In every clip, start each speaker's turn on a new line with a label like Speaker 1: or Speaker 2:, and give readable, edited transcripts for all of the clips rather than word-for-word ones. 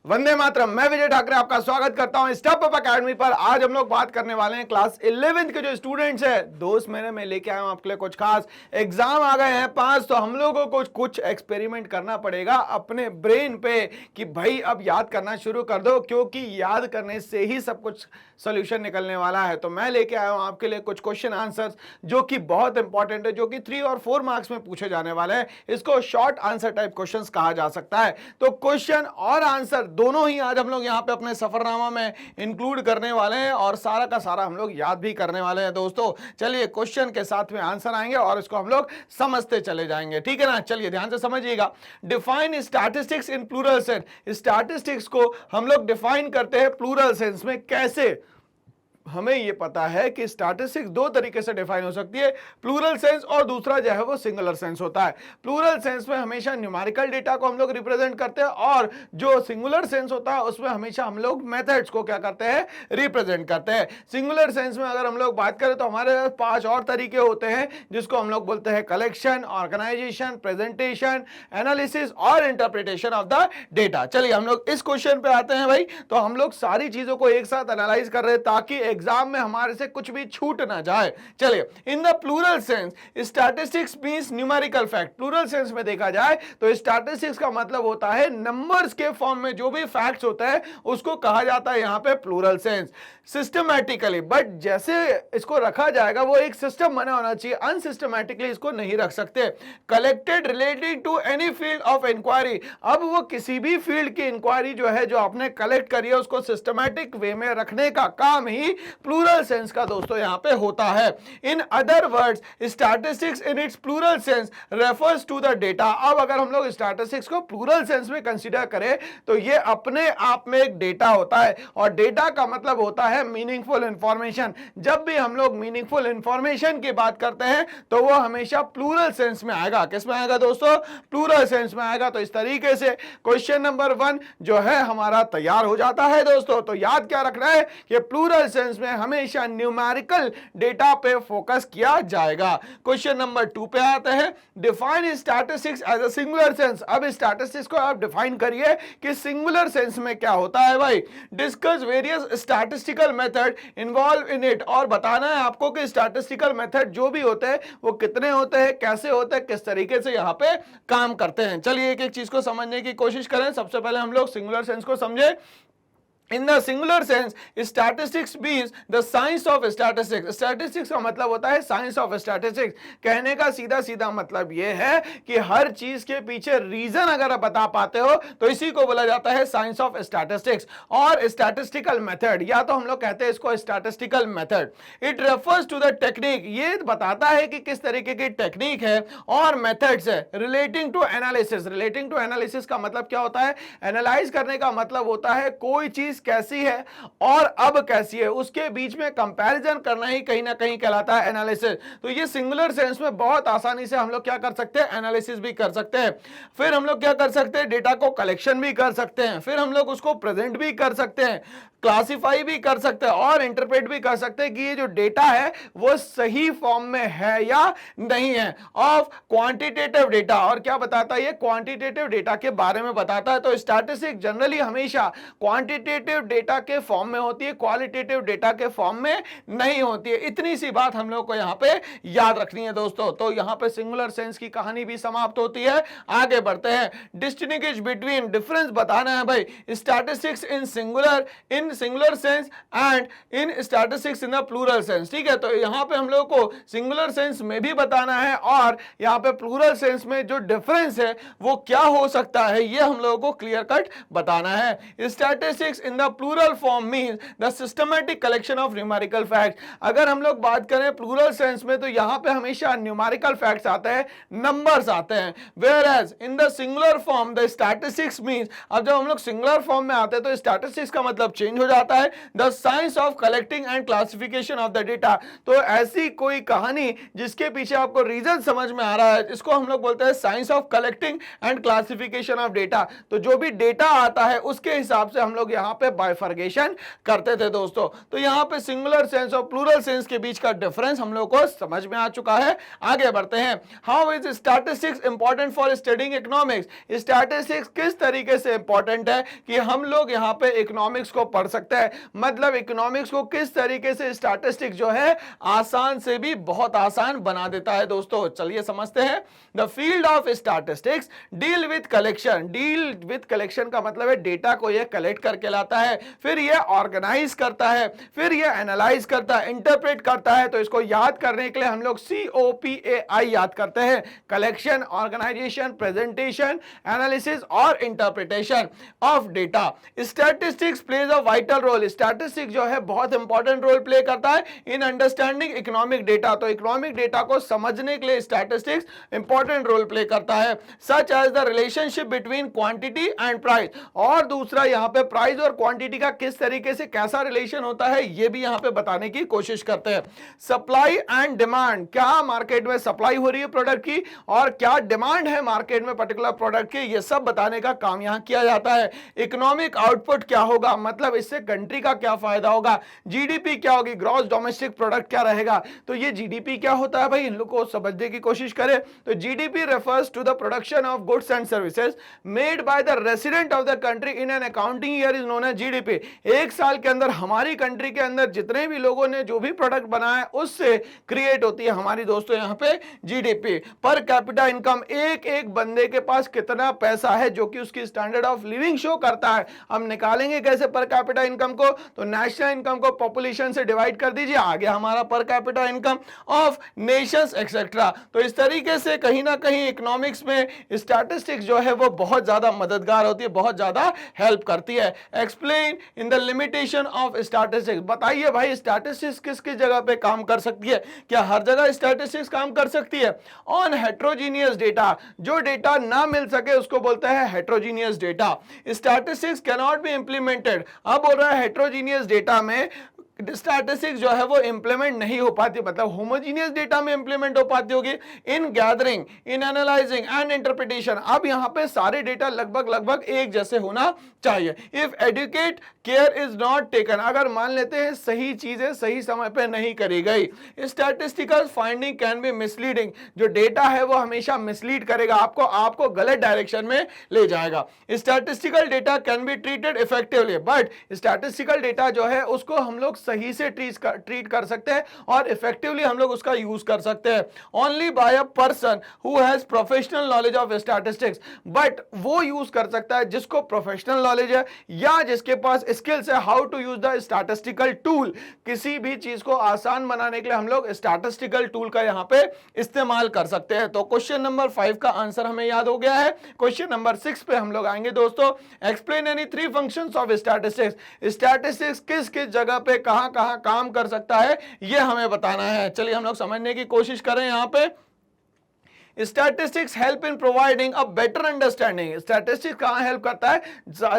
Speaker 1: वंदे मातरम। मैं विजय ठाकरे आपका स्वागत करता हूं स्टेप अप एकेडमी पर। आज हम लोग बात करने वाले हैं क्लास 11th के जो स्टूडेंट्स हैं। दोस्त मेरे मैं लेके आया हूं आपके लिए कुछ खास। एग्जाम आ गए हैं 5, तो हम लोगों को कुछ एक्सपेरिमेंट करना पड़ेगा अपने ब्रेन पे कि भाई अब याद करना शुरू कर दो, क्योंकि याद करने से ही सब कुछ सोल्यूशन निकलने वाला है। तो मैं लेके आया हूं आपके लिए कुछ क्वेश्चन आंसर्स जो कि बहुत इंपॉर्टेंट है, जो कि 3 और 4 मार्क्स में पूछे जाने वाले हैं। इसको शॉर्ट आंसर टाइप क्वेश्चंस कहा जा सकता है। तो क्वेश्चन और आंसर दोनों ही आज हम लोग यहाँ पे अपने सफरनामा में इंक्लूड करने वाले हैं और सारा का सारा हम लोग याद भी करने वाले हैं दोस्तों। चलिए क्वेश्चन के साथ में आंसर आएंगे और इसको हम लोग समझते चले जाएंगे, ठीक है ना। चलिए ध्यान से समझिएगा। Define statistics in plural sense. Statistics को हम लोग डिफाइन करते हैं प्लूरल सेंस में। कैसे? हमें यह पता है कि स्टैटिस्टिक्स दो तरीके से डिफाइन हो सकती है, प्लूरल सेंस और दूसरा जो है वो सिंगुलर सेंस होता है। प्लूरल सेंस में हमेशा न्यूमेरिकल डेटा को हम लोग रिप्रेजेंट करते हैं और जो सिंगुलर सेंस होता है उसमें हमेशा हम लोग मेथड्स को क्या करते हैं, रिप्रेजेंट करते हैं। सिंगुलर सेंस में अगर हम लोग बात करें तो हमारे 5 और तरीके होते हैं, जिसको हम लोग बोलते हैं कलेक्शन, ऑर्गेनाइजेशन, प्रेजेंटेशन, एनालिसिस और इंटरप्रिटेशन ऑफ द डेटा। चलिए हम लोग इस क्वेश्चन पे आते हैं भाई। तो हम लोग सारी चीजों को एक साथ एनालाइज कर रहे हैं ताकि एग्जाम में हमारे से कुछ भी छूट ना जाए। चलिए, in the plural sense statistics means numerical fact. Plural sense में देखा जाए तो स्टैटिस्टिक्स का मतलब होता है नंबर्स के फॉर्म में जो भी फैक्ट्स होते हैं उसको कहा जाता है यहां पे प्लूरल सेंस। सिस्टमैटिकली, बट जैसे इसको रखा जाएगा वो एक सिस्टम बना होना चाहिए, अनसिस्टमैटिकली इसको नहीं रख सकते। Collected relating to any field of inquiry. अब वो किसी भी फील्ड की इंक्वायरी जो है, जो आपने कलेक्ट करी है, उसको सिस्टमैटिक वे में रखने का काम ही प्लूरल सेंस का दोस्तों यहां पे होता है। In other words statistics in its plural sense refers to the data. अब अगर हम लोग स्टैटिस्टिक्स को प्लूरल सेंस में कंसीडर करें तो ये अपने आप में एक डेटा होता है और डेटा का मतलब होता है मीनिंगफुल इंफॉर्मेशन। जब भी हम लोग मीनिंगफुल इंफॉर्मेशन की बात करते हैं तो वो हमेशा प्लूरल सेंस में आएगा। किस में आएगा दोस्तों? प्लूरल सेंस में आएगा। तो इस तरीके से क्वेश्चन नंबर 1 जो है हमारा तैयार हो जाता है दोस्तों। तो याद क्या रखना है कि प्लूरल सेंस में हमेशा न्यूमेरिकल डेटा पे फोकस किया जाएगा। क्वेश्चन नंबर 2 पे आते हैं। Define statistics as a singular sense. अब स्टैटिस्टिक्स को आप डिफाइन करिए कि सिंगुलर सेंस में क्या होता है भाई। Discuss various statistical method involve in it. और बताना है आपको कि स्टैटिस्टिकल मेथड जो भी होते हैं वो कितने होते हैं, कैसे होते हैं, किस तरीके से यहां पे काम करते हैं। चलिए एक एक चीज को समझने की कोशिश करें। सबसे पहले हम लोग सिंगुलर सेंस को समझे। In the singular sense, statistics means the science of statistics. Statistics का मतलब होता है science of statistics। कहने का सीधा सीधा मतलब यह है कि हर चीज के पीछे रीजन अगर आप बता पाते हो तो इसी को बोला जाता है साइंस ऑफ स्टैटिस्टिक्स। और स्टैटिस्टिकल मेथड, या तो हम लोग कहते हैं इसको statistical method. It refers to the technique. ये बताता है कि किस तरीके की टेक्निक है और मेथड्स है। Relating to analysis. Relating to analysis का मतलब क्या होता है? एनालाइज करने का मतलब होता है कोई चीज कैसी है और अब कैसी है, उसके बीच में कंपैरिजन करना ही कहीं ना कहीं कहलाता है एनालिसिस। तो ये सिंगुलर सेंस में बहुत आसानी से हम लोग क्या कर सकते हैं, एनालिसिस भी कर सकते हैं। फिर हम लोग क्या कर सकते हैं, डेटा को कलेक्शन भी कर सकते हैं। फिर हम लोग उसको प्रेजेंट भी कर सकते हैं, क्लासिफाई भी कर सकते हैं और इंटरप्रेट भी कर सकते हैं कि ये जो डेटा है वो सही फॉर्म में है या नहीं है। Of quantitative data. और क्या बताता है ये? क्वांटिटेटिव डेटा के बारे में बताता है। तो स्टैटिस्टिक्स जनरली हमेशा क्वांटिटेटिव डेटा के फॉर्म में होती है, क्वालिटेटिव डेटा के फॉर्म में नहीं होती है। इतनी सी बात हम लोग को यहां पे याद रखनी है दोस्तों। तो यहां पे सिंगुलर सेंस की कहानी भी समाप्त होती है। आगे बढ़ते हैं। Distinguish between. डिफरेंस बताना है भाई statistics in singular sense and in statistics in the plural sense. ठीक है, तो यहां पे हम लोग को सिंगुलर सेंस में भी बताना है और यहां पे प्लूरल सेंस में जो डिफरेंस है वो क्या हो सकता है ये हम लोगों को क्लियर कट बताना है। Statistics in the plural form means the systematic collection of numerical facts. अगर हम लोग बात करें प्लूरल सेंस में तो यहां पे हमेशा न्यूमेरिकल फैक्ट्स आते हैं, नंबर्स आते हैं। Whereas in the singular form the statistics means. अब जब हम लोग सिंगुलर फॉर्म में आते हैं तो स्टैटिस्टिक्स का मतलब चेंज हो जाता है, the science of collecting and classification of the data. तो ऐसी कोई कहानी जिसके पीछे आपको रीजन समझ में आ रहा है, इसको हम लोग बोलते हैं science of collecting and classification of data. तो जो भी डेटा आता है उसके हिसाब से हम लोग यहाँ पे पे बाइफर्गेशन करते थे दोस्तों। तो यहाँ पे सिंगुलर सेंस और प्लूरल सेंस के बीच का डिफरेंस हम लोग को समझ में आ चुका है। आगे बढ़ते हैं। How is statistics important for studying economics? Statistics किस तरीके से इंपॉर्टेंट है कि हम लोग यहाँ पे इकोनॉमिक्स को पढ़ सकते हैं, मतलब इकोनॉमिक्स को किस तरीके से स्टैटिस्टिक्स जो है आसान से भी बहुत आसान बना देता है दोस्तों। चलिए समझते हैं। The field of statistics deal with collection. Deal with collection का मतलब है डेटा को ये कलेक्ट करके लाता है, फिर ये ऑर्गेनाइज करता है, फिर ये एनालाइज करता है, इंटरप्रेट करता है। तो इसको याद करने के लिए हम लोग COPAI याद करते हैं। कलेक्शन, ऑर्गेनाइजेशन, प्रेजेंटेशन, एनालिसिस और interpretation of data. Statistics plays a vital role. Statistics जो है बहुत इंपॉर्टेंट रोल प्ले करता है इन अंडरस्टैंडिंग इकोनॉमिक डेटा। तो इकोनॉमिक डेटा को समझने के लिए स्टैटिस्टिक्स इंपॉर्टेंट रोल प्ले करता है। Such as the relationship between quantity and price. और दूसरा यहाँ पे प्राइस और क्वांटिटी का किस तरीके से कैसा रिलेशन होता है ये भी यहाँ पे बताने की कोशिश करते हैं। सप्लाई एंड डिमांड, क्या मार्केट में सप्लाई हो रही है प्रोडक्ट की और क्या डिमांड है मार्केट में पर्टिकुलर प्रोडक्ट की, ये सब बताने का काम यहाँ किया जाता है। इकोनॉमिक आउटपुट क्या होगा, मतलब इससे कंट्री का क्या फायदा होगा। जीडीपी क्या होगी, ग्रॉस डोमेस्टिक प्रोडक्ट क्या रहेगा। तो ये जीडीपी क्या होता है भाई, इन लोग को समझने की कोशिश करें। तो GDP refers to the production of goods and services made by the resident of the country in an accounting year is known as GDP. एक साल के अंदर हमारी कंट्री के अंदर जितने भी लोगों ने जो भी प्रोडक्ट बनाया उससे क्रिएट होती है हमारी दोस्तों यहाँ पे जीडीपी। पर कैपिटा इनकम, एक एक बंदे के पास कितना पैसा है जो कि उसकी स्टैंडर्ड ऑफ लिविंग शो करता है। हम निकालेंगे कैसे पर कैपिटा इनकम को, तो नेशनल इनकम को पॉपुलेशन से डिवाइड कर दीजिए, आगे हमारा per capita income of Nations etcetera. तो इस तरीके से कहीं ना कहीं इकोनॉमिक्स में स्टैटिस्टिक्स जो है वो बहुत ज्यादा मददगार होती है, बहुत ज्यादा हेल्प करती है। Explain in the limitation of statistics. बताइए भाई स्टैटिस्टिक्स किस किस जगह पे काम कर सकती है, क्या हर जगह स्टैटिस्टिक्स काम कर सकती है। ऑन हेट्रोजीनियस डेटा, जो डेटा ना मिल सके उसको बोलते हैं heterogeneous data. Statistics can not be implemented. अब बोल रहा है हेट्रोजीनियस डेटा में स्टैटिस्टिक्स जो है वो इंप्लीमेंट नहीं हो पाती, मतलब होमोजीनियस डेटा में इंप्लीमेंट हो पाती होगी। In gathering, in analysing and interpretation, अब यहाँ पे सारे डेटा लगभग एक जैसे होना चाहिए। If adequate care is not taken, अगर मान लेते हैं सही चीजें सही समय पे नहीं करी गई, statistical finding can be misleading. जो डेटा है वो हमेशा मिसलीड करेगा, आपको गलत डायरेक्शन में ले जाएगा। Statistical data can be treated effectively, but statistical data जो है उसको हम लोग सही से ट्रीट कर सकते हैं और इफेक्टिवली हम लोग उसका यूज कर सकते हैं। Only by a person who has professional knowledge of statistics, but वो यूज कर सकता है जिसको प्रोफेशनल नॉलेज है या जिसके पास स्किल्स है how to use the statistical tool. किसी भी चीज को आसान बनाने के लिए हम लोग स्टैटिस्टिकल टूल का यहां पे इस्तेमाल कर सकते हैं। तो क्वेश्चन नंबर 5 का आंसर हमें याद हो गया है। क्वेश्चन नंबर 6 पे हम लोग आएंगे दोस्तों। Explain any 3 functions of statistics. Statistics किस किस जगह पे कहां कहां काम कर सकता है ये हमें बताना है। चलिए हम लोग समझने की कोशिश करें। यहां पे statistics help in providing a better understanding. Statistics कहां हेल्प करता है,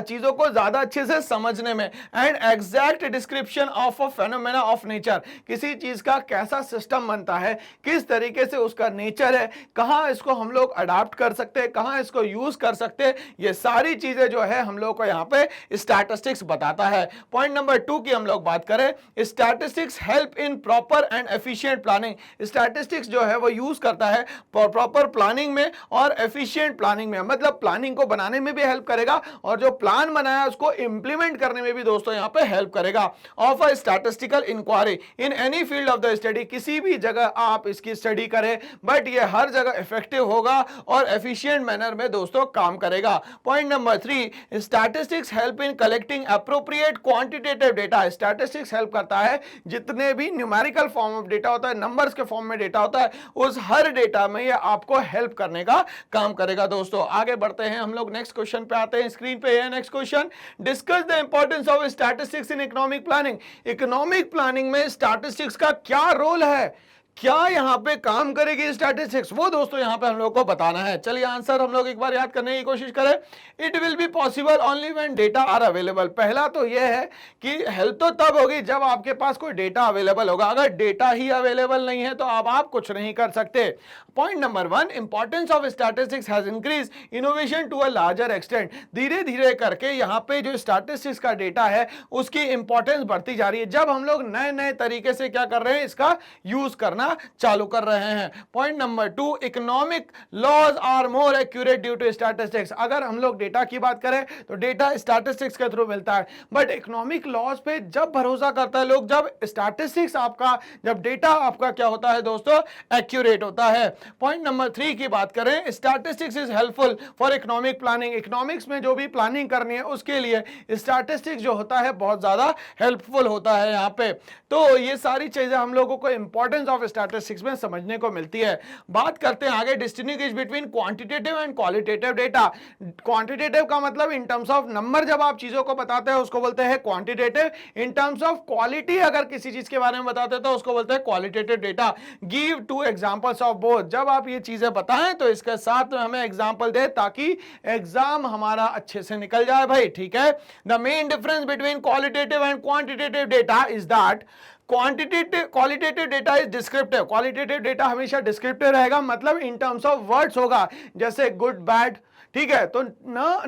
Speaker 1: चीजों को ज्यादा अच्छे से समझने में। And exact description of a phenomena of nature, किसी चीज का कैसा सिस्टम बनता है, किस तरीके से उसका नेचर है, कहां इसको हम लोग अडॉप्ट कर सकते हैं, कहां इसको यूज कर सकते हैं, ये सारी चीजें जो है हम लोग को यहाँ पे स्टैटिस्टिक्स बताता है। पॉइंट नंबर 2 की हम लोग बात करें, statistics help in proper and efficient planning. Statistics जो है वो यूज करता है प्रॉपर प्लानिंग में और एफिशिएंट प्लानिंग में, मतलब प्लानिंग को बनाने में भी हेल्प करेगा और जो प्लान बनाया उसको इंप्लीमेंट करने में भी दोस्तों यहां पे हेल्प करेगा। Of a statistical inquiry in any field of the study, किसी भी जगह आप इसकी स्टडी करें बट ये हर जगह इफेक्टिव होगा और एफिशिएंट मैनर में दोस्तों काम करेगा। Point number 3, statistics help in collecting appropriate quantitative data. Statistics help करता है जितने भी न्यूमेरिकल फॉर्म ऑफ डेटा होता है, नंबर्स के फॉर्म में डेटा होता है, उस हर डेटा में ये आपको हेल्प करने का काम करेगा दोस्तों। आगे बढ़ते हैं हम लोग, नेक्स्ट क्वेश्चन पे आते हैं। स्क्रीन पे है next question. Discuss the importance of statistics in economic planning. Economic planning में स्टैटिस्टिक्स का क्या रोल है, क्या यहाँ पे काम करेगी स्टैटिस्टिक्स, वो दोस्तों यहाँ पे हम लोग को बताना है। चलिए आंसर हम लोग एक बार याद करने की कोशिश करें। It will be possible only when data are available. पहला तो ये है कि हेल्प तो तब होगी जब आपके पास कोई डेटा अवेलेबल होगा। अगर डेटा ही अवेलेबल नहीं है तो अब आप कुछ नहीं कर सकते। Point number 1, importance of statistics has increase innovation to a larger extent. धीरे धीरे करके यहाँ पे जो स्टैटिस्टिक्स का डेटा है उसकी इंपॉर्टेंस बढ़ती जा रही है, जब हम लोग नए नए तरीके से क्या कर रहे हैं, इसका यूज करना चालू कर रहे हैं। Point number 2, economic laws are more accurate due to statistics. अगर हम लोग डेटा की बात करें तो डेटा स्टैटिस्टिक्स के थ्रू मिलता है, बट इकोनॉमिक लॉज पे जब भरोसा करता है लोग, जब स्टैटिस्टिक्स आपका, जब डेटा आपका क्या होता है दोस्तों, एक्यूरेट होता है। पॉइंट नंबर 3 की बात करें, statistics is helpful for economic planning. Economics में जो भी प्लानिंग करनी है उसके लिए स्टैटिस्टिक्स जो होता है बहुत ज्यादा हेल्पफुल होता है यहाँ पे। तो ये सारी चीजें हम लोगों को इंपॉर्टेंस ऑफ स्टैटिस्टिक्स में समझने को मिलती है। बात करते हैं आगे, distinguish between quantitative and qualitative data. Quantitative का मतलब इन टर्म्स ऑफ नंबर, जब आप चीजों को बताते हैं उसको बोलते हैं quantitative. In terms of quality अगर किसी चीज के बारे में बताते हैं तो उसको बोलते हैं qualitative data. Give 2 examples of both. जब आप ये चीजें बताएं तो इसके साथ में हमें एग्जांपल दे ताकि एग्जाम हमारा अच्छे से निकल जाए भाई, ठीक है। The main difference between qualitative and quantitative data is that qualitative data is descriptive. Qualitative data हमेशा डिस्क्रिप्टिव रहेगा, मतलब इन टर्म्स ऑफ वर्ड्स होगा, जैसे गुड बैड, ठीक है। तो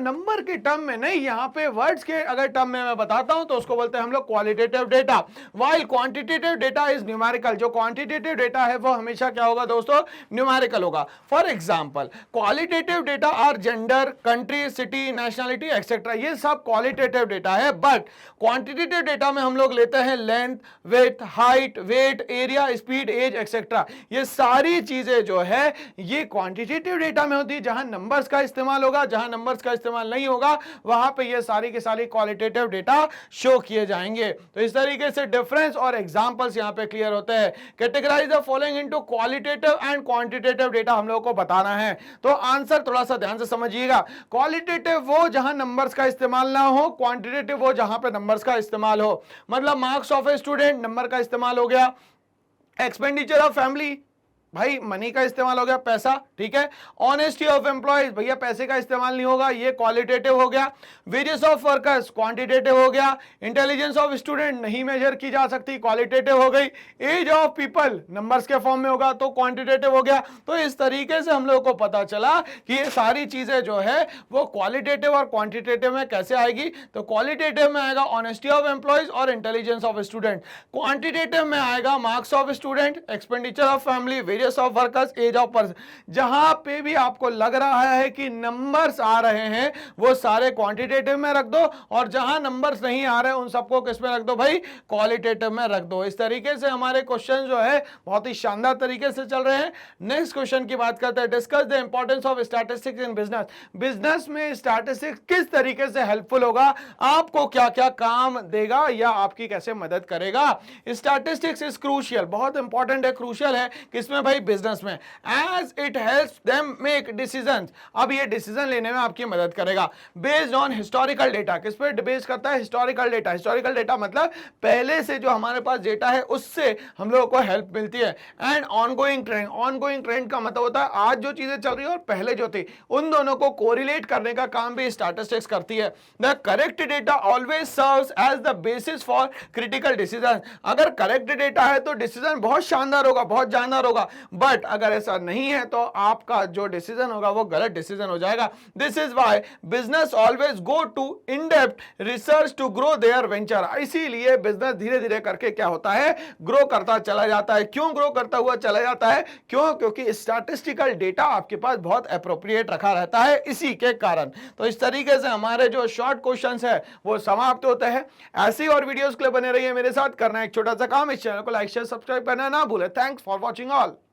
Speaker 1: नंबर के टर्म में नहीं, यहां पे वर्ड्स के अगर टर्म में मैं बताता हूं तो उसको बोलते हैं हम लोग qualitative data. While quantitative data is numerical. जो क्वांटिटेटिव डेटा है वो हमेशा क्या होगा दोस्तों, न्यूमेरिकल होगा। For example, qualitative data are gender, country, city, nationality etcetera, ये सब क्वालिटेटिव डेटा है। बट क्वांटिटेटिव डेटा में हम लोग लेते हैं length, width, height, weight, area, speed, age etcetera. ये सारी चीजें जो है ये क्वांटिटेटिव डेटा में होती है, जहां नंबर्स का इस्तेमाल होगा। जहां नंबर्स का इस्तेमाल नहीं होगा वहां पे ये सारी की सारी क्वालिटेटिव डेटा शो किए जाएंगे। तो इस तरीके से डिफरेंस और एग्जांपल्स यहां पे क्लियर होते हैं। Categorise the following into qualitative and quantitative data हम लोगों को बताना है। तो आंसर थोड़ा सा ध्यान से समझिएगा। क्वालिटेटिव वो जहां नंबर्स का इस्तेमाल ना हो, क्वांटिटेटिव वो जहां पे नंबर्स का इस्तेमाल हो। मतलब marks of a student, number का इस्तेमाल हो गया। एक्सपेंडिचर ऑफ फैमिली, भाई मनी का इस्तेमाल हो गया, पैसा, ठीक है। ऑनेस्टी ऑफ एम्प्लॉयज, भैया पैसे का इस्तेमाल नहीं होगा, ये क्वालिटेटिव हो गया। वेजेस ऑफ वर्कर्स, क्वांटिटेटिव हो गया। इंटेलिजेंस ऑफ स्टूडेंट नहीं मेजर की जा सकती, क्वालिटेटिव हो गई। एज ऑफ पीपल नंबर्स के फॉर्म में होगा तो क्वांटिटेटिव हो गया। तो इस तरीके से हम लोग को पता चला कि ये सारी चीजें जो है वो क्वालिटेटिव और क्वांटिटेटिव में कैसे आएगी। तो क्वालिटेटिव में आएगा ऑनेस्टी ऑफ एम्प्लॉयज और इंटेलिजेंस ऑफ स्टूडेंट। क्वांटिटेटिव में आएगा marks of student, expenditure of family, of workers, age of person. जहां पे भी आपको लग रहा है कि नंबर्स आ रहे हैं वो सारे क्वांटिटेटिव में रख दो, और जहां नंबर्स नहीं आ रहे उन सबको किस में रख दो भाई, क्वालिटेटिव में रख दो। इस तरीके से हमारे क्वेश्चन जो है बहुत ही शानदार तरीके से चल रहे हैं। नेक्स्ट क्वेश्चन की बात करते हैं। Discuss the importance of statistics in business. Business में स्टैटिस्टिक्स किस तरीके से हेल्पफुल होगा, आपको क्या क्या काम देगा या आपकी कैसे मदद करेगा। स्टैटिस्टिक्स इज क्रूशियल, बहुत इंपॉर्टेंट है, क्रूशियल है किसमें भाई, बिजनेस में। As it helps them make decisions, अब ये डिसीजन लेने में आपकी मदद करेगा। बेस्ड ऑन हिस्टोरिकल डेटा, किस पे बेस करता है, हिस्टोरिकल डेटा। हिस्टोरिकल डेटा मतलब पहले से जो हमारे पास डेटा है उससे हम लोगों को हेल्प मिलती है। And ongoing trend, ongoing trend का मतलब होता है आज जो चीजें चल रही है और पहले जो थी उन दोनों को कोरिलेट करने का काम भी स्टैटिस्टिक्स करती है। The correct data always serves as the basis for critical decision. अगर करेक्ट डेटा है तो डिसीजन बहुत शानदार होगा, बहुत शानदार होगा। बट अगर ऐसा नहीं है तो आपका जो डिसीजन होगा वो गलत डिसीजन हो जाएगा। This is why business always go to in depth research to grow their venture. इसीलिए बिजनेस धीरे धीरे करके क्या होता है, ग्रो करता चला जाता है। क्यों ग्रो करता हुआ चला जाता है, क्यों, क्योंकि स्टैटिस्टिकल डेटा आपके पास बहुत अप्रोप्रिएट रखा रहता है इसी के कारण। तो इस तरीके से हमारे जो शॉर्ट क्वेश्चंस है वो समाप्त होते हैं। ऐसी और वीडियोस के लिए बने रहिए मेरे साथ। करना एक छोटा सा काम, इस चैनल को लाइक शेयर सब्सक्राइब करना ना भूले। Thanks for watching all.